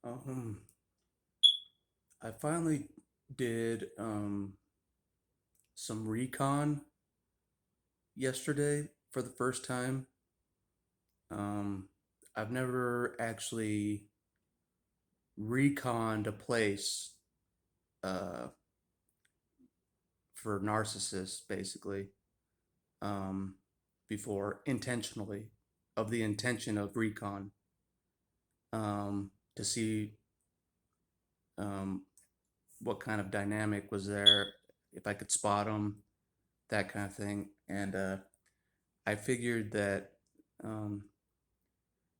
Um, I finally did some recon yesterday for the first time. Um, I've never actually reconned a place uh, for narcissists, basically, um, before intentionally, of the intention of recon, to see um, what kind of dynamic was there, if I could spot them, that kind of thing. And I figured that um,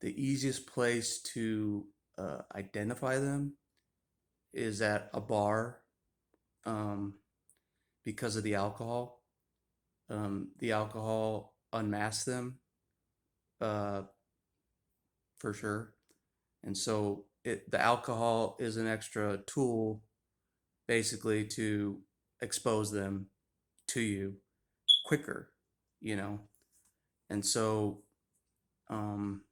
the easiest place to identify them is at a bar, um, because of the alcohol. The alcohol unmasks them, uh, for sure. And so the alcohol is an extra tool basically to expose them to you quicker, you know? And so um,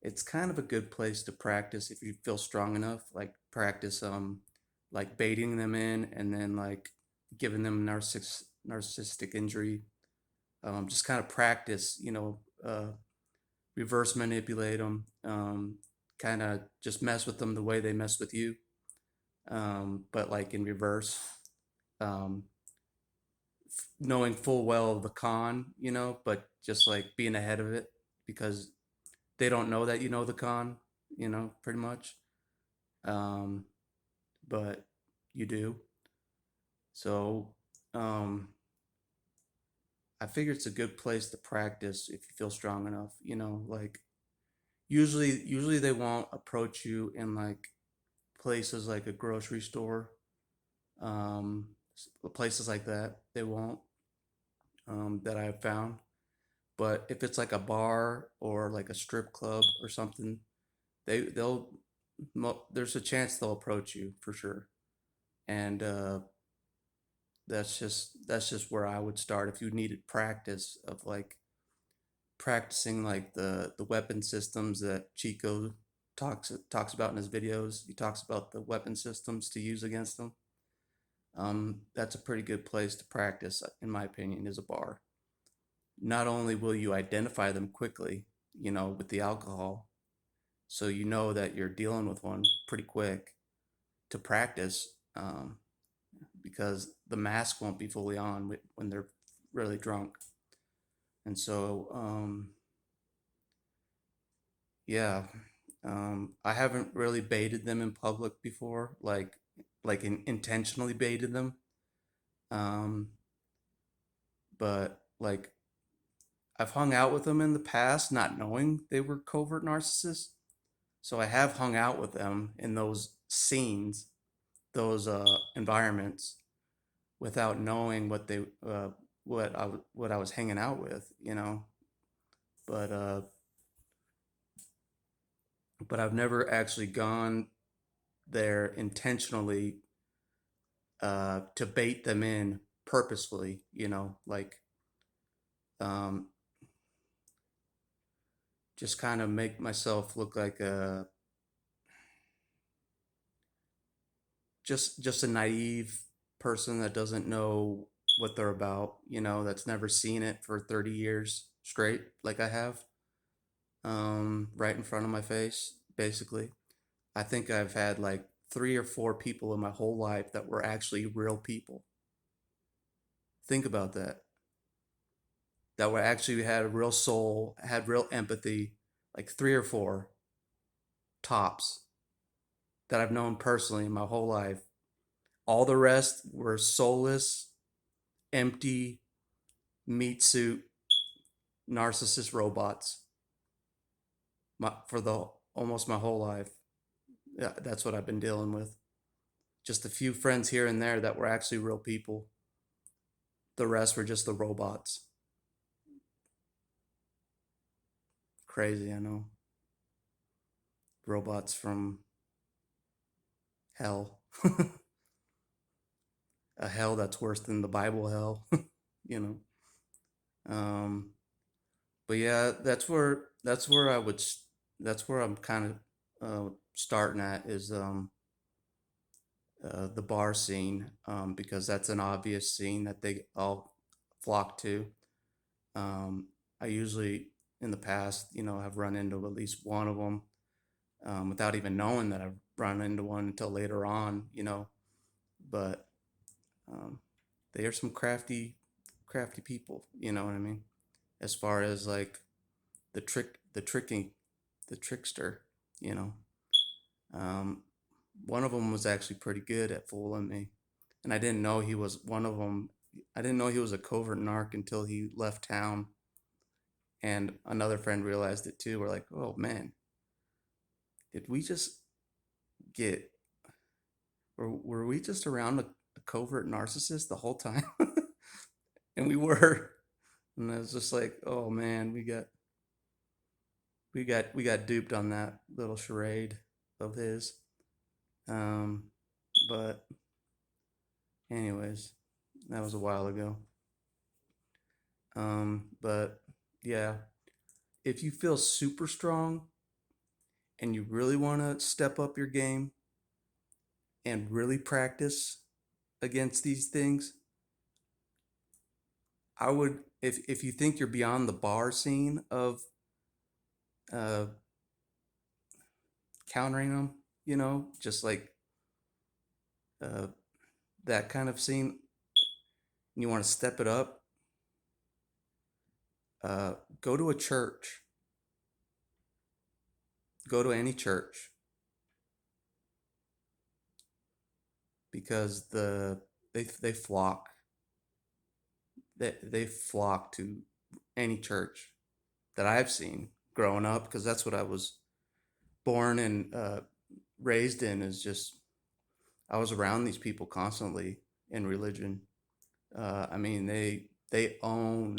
it's kind of a good place to practice if you feel strong enough. Like practice like baiting them in and then like giving them narcissistic injury. Just kind of practice, reverse manipulate them, kind of just mess with them the way they mess with you, but like in reverse, um, knowing full well the con, but just like being ahead of it because they don't know that you know the con, pretty much. Um, but you do. So um, I figure it's a good place to practice if you feel strong enough. Like usually they won't approach you in like places like a grocery store, um, places like that. They won't, that I've found. But if it's like a bar or like a strip club or something, they'll there's a chance they'll approach you for sure. And that's just where I would start if you needed practice of like practicing like the weapon systems that Chico talks about in his videos. He talks about the weapon systems to use against them. That's a pretty good place to practice, in my opinion, is a bar. Not only will you identify them quickly, with the alcohol, so you know that you're dealing with one pretty quick to practice, because the mask won't be fully on when they're really drunk. And so, yeah, I haven't really baited them in public before, intentionally baited them. Um, but like I've hung out with them in the past, not knowing they were covert narcissists. So I have hung out with them in those scenes, those environments, without knowing what I was hanging out with. But I've never actually gone there intentionally, to bait them in purposefully. Like um, just kind of make myself look like just a naive person that doesn't know what they're about. That's never seen it for 30 years straight, like I have, right in front of my face, basically. I think I've had like 3 or 4 people in my whole life that were actually real people. Think about that. That were actually had a real soul, had real empathy, like 3 or 4 tops that I've known personally in my whole life. All the rest were soulless, empty, meat suit, narcissist robots, for the almost my whole life. Yeah, that's what I've been dealing with. Just a few friends here and there that were actually real people. The rest were just the robots. Crazy, I know. Robots from hell. A hell that's worse than the Bible hell, you know. Um, but yeah, that's where I'm kind of starting at is the bar scene, because that's an obvious scene that they all flock to. Um, I usually, in the past, have run into at least one of them, without even knowing that I've run into one until later on. But um, they are some crafty people. You know what I mean? As far as like the trickster. You know, um, one of them was actually pretty good at fooling me, and I didn't know he was one of them. I didn't know he was a covert narc until he left town, and another friend realized it too. We're like, oh man, did we just get, were we just around a covert narcissist the whole time? And we were, and I was just like, oh man, we got duped on that little charade of his. Um, but anyways, that was a while ago. But yeah, if you feel super strong and you really want to step up your game and really practice against these things, I would, if you think you're beyond the bar scene of uh, countering them, just like uh, that kind of scene, and you want to step it up, uh, go to a church, go to any church, because they flock, they flock to any church that I've seen growing up, because that's what I was born and raised in. Is just I was around these people constantly in religion. I mean, they own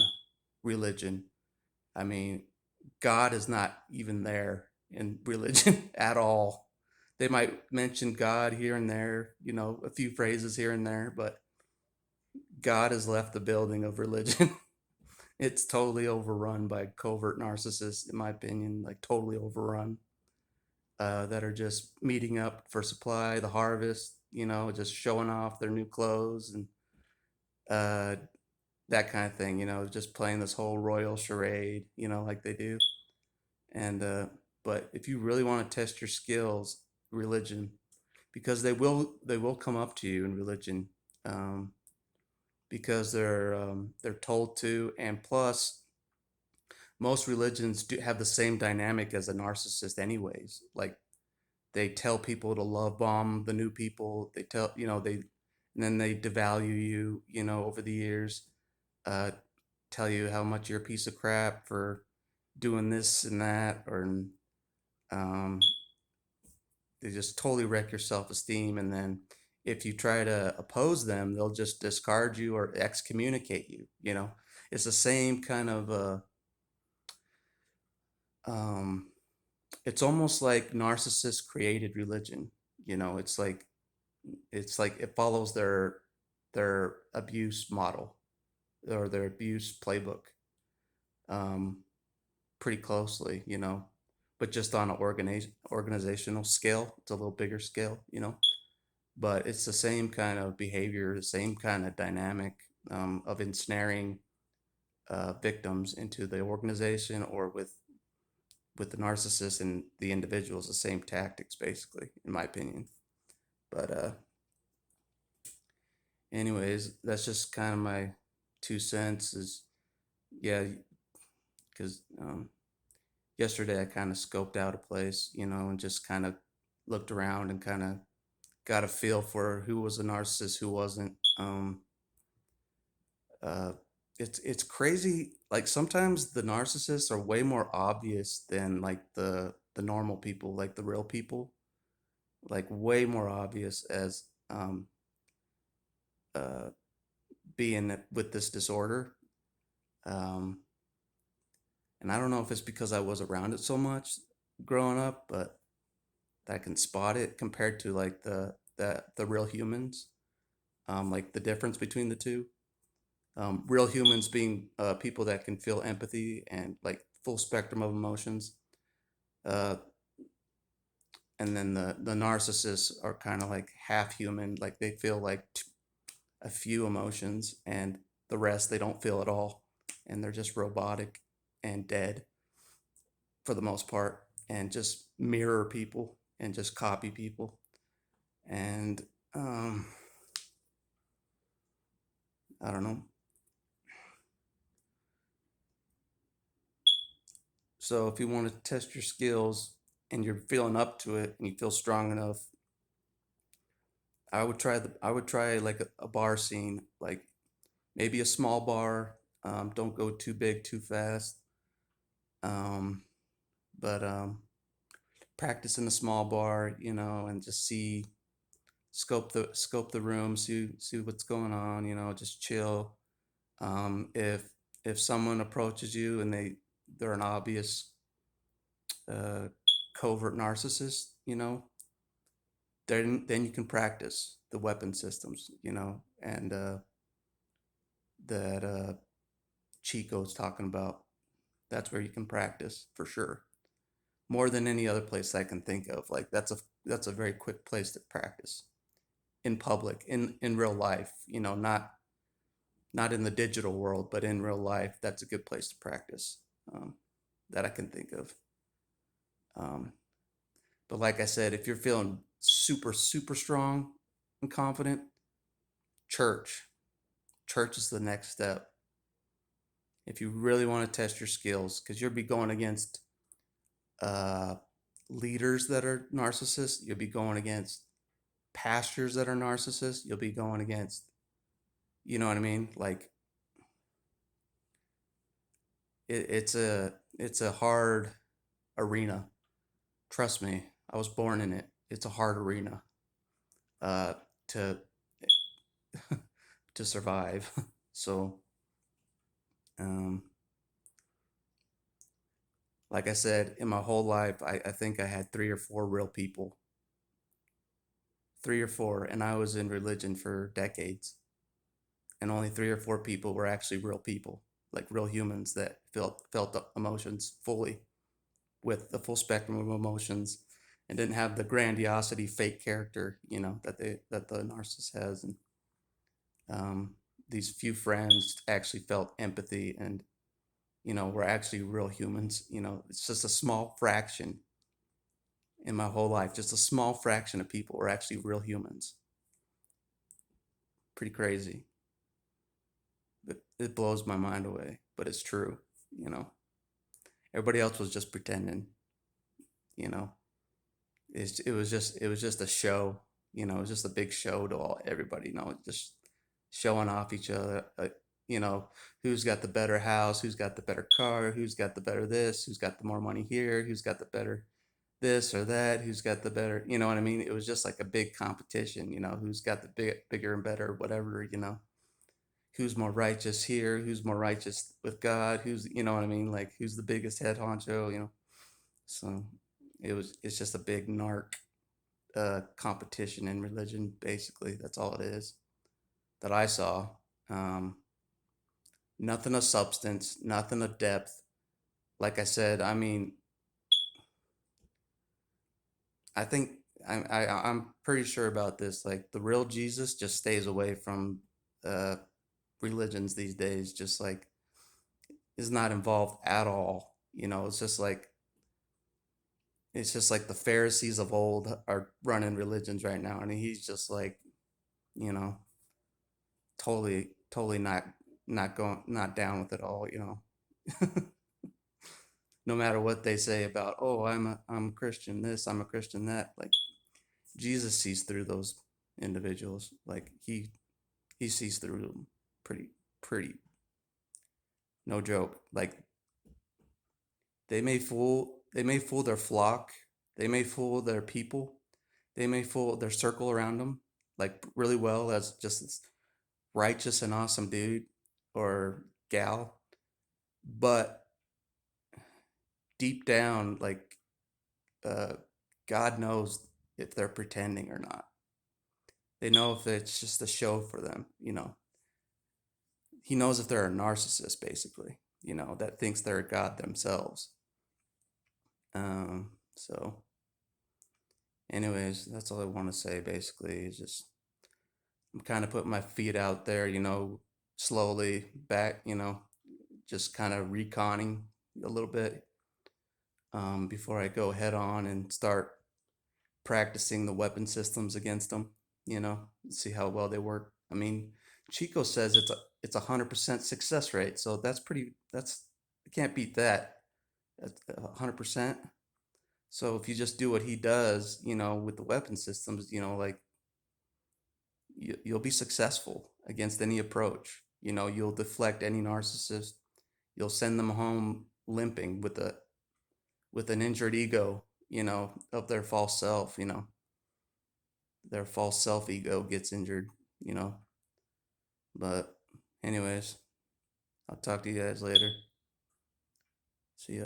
religion. I mean, God is not even there in religion at all. They might mention God here and there, a few phrases here and there, but God has left the building of religion. It's totally overrun by covert narcissists, in my opinion, like totally overrun. That are just meeting up for supply, the harvest, just showing off their new clothes and uh, that kind of thing, just playing this whole royal charade, like they do. And but if you really want to test your skills, religion, because they will come up to you in religion, um, because they're told to, and plus most religions do have the same dynamic as a narcissist, anyways. Like they tell people to love bomb the new people. They tell they, and then they devalue you, over the years. Uh, Tell you how much you're a piece of crap for doing this and that, or um, they just totally wreck your self esteem. And then if you try to oppose them, they'll just discard you or excommunicate you. It's the same kind of. Um, it's almost like narcissists created religion. It's like it follows their abuse model or their abuse playbook, um, pretty closely, but just on an organizational scale. It's a little bigger scale. But it's the same kind of behavior, the same kind of dynamic, of ensnaring victims into the organization, or with the narcissist and the individuals, the same tactics, basically, in my opinion. But anyways, that's just kind of my 2 cents. Is yeah, because yesterday I kind of scoped out a place, and just kind of looked around and kind of got a feel for who was a narcissist, who wasn't. Uh, it's crazy. Like sometimes the narcissists are way more obvious than like the normal people, like the real people, like way more obvious as uh, being with this disorder. Um, and I don't know if it's because I was around it so much growing up, but I can spot it compared to like the real humans. Like the difference between the two. Real humans being people that can feel empathy and like full spectrum of emotions. Uh, And then the narcissists are kind of like half human, like they feel like a few emotions, and the rest they don't feel at all, and they're just robotic and dead for the most part, and just mirror people and just copy people. And um, I don't know. So if you want to test your skills and you're feeling up to it and you feel strong enough, I would try like a bar scene, like maybe a small bar. Don't go too big too fast. Um, but practice in a small bar, and just scope the room, see what's going on, just chill. If someone approaches you and they're an obvious uh, covert narcissist, then you can practice the weapon systems, and that Chico's talking about. That's where you can practice for sure. More than any other place I can think of. Like that's a very quick place to practice in public, in real life. Not in the digital world, but in real life. That's a good place to practice. That I can think of. Um, but like I said, if you're feeling super super strong and confident, church church is the next step. If you really want to test your skills, because you'll be going against uh, leaders that are narcissists, you'll be going against pastors that are narcissists, you'll be going against, you know what I mean? Like it's a hard arena. Trust me, I was born in it. It's a hard arena uh, to to survive. So, um, like I said, in my whole life, I think I had three or four real people, three or four, and I was in religion for decades, and only three or four people were actually real people, like real humans that felt emotions fully, with the full spectrum of emotions, and didn't have the grandiosity fake character, that the narcissist has. And um, these few friends actually felt empathy, and were actually real humans. It's just a small fraction in my whole life. Just a small fraction of people were actually real humans. Pretty crazy. But it blows my mind away. But it's true. You know, everybody else was just pretending. You know, it was just a show. It was just a big show to everybody. Just showing off each other. You know, who's got the better house, who's got the better car, who's got the better this, who's got the more money here, who's got the better this or that, who's got the better, you know what I mean? It was just like a big competition, who's got the bigger and better, whatever, who's more righteous here, who's more righteous with God, who's, you know what I mean? Like who's the biggest head honcho. So it's just a big narc competition in religion, basically. That's all it is that I saw. Um, Nothing of substance, nothing of depth. Like I said, I mean, I think I'm pretty sure about this. Like the real Jesus just stays away from uh, religions these days. Just like is not involved at all. It's just like the Pharisees of old are running religions right now, and he's just like, you know, totally not down with it all. No matter what they say about, oh, I'm a Christian this, I'm a Christian that. Like Jesus sees through those individuals. Like he sees through them pretty, no joke. Like they may fool their flock, they may fool their people, they may fool their circle around them like really well as just this righteous and awesome dude or gal, but deep down, like uh, God knows if they're pretending or not. They know if it's just a show for them. He knows if they're a narcissist, basically. That thinks they're a god themselves. So Anyways, that's all I want to say basically. Is just I'm kind of putting my feet out there, slowly back, just kind of reconning a little bit before I go head on and start practicing the weapon systems against them, see how well they work. I mean, Chico says it's 100% success rate, so that's I can't beat that. At 100%. So if you just do what he does, with the weapon systems, like you'll be successful against any approach. You'll deflect any narcissist. You'll send them home limping with an injured ego, of their false self. Their false self ego gets injured. You know. But anyways, I'll talk to you guys later. See ya.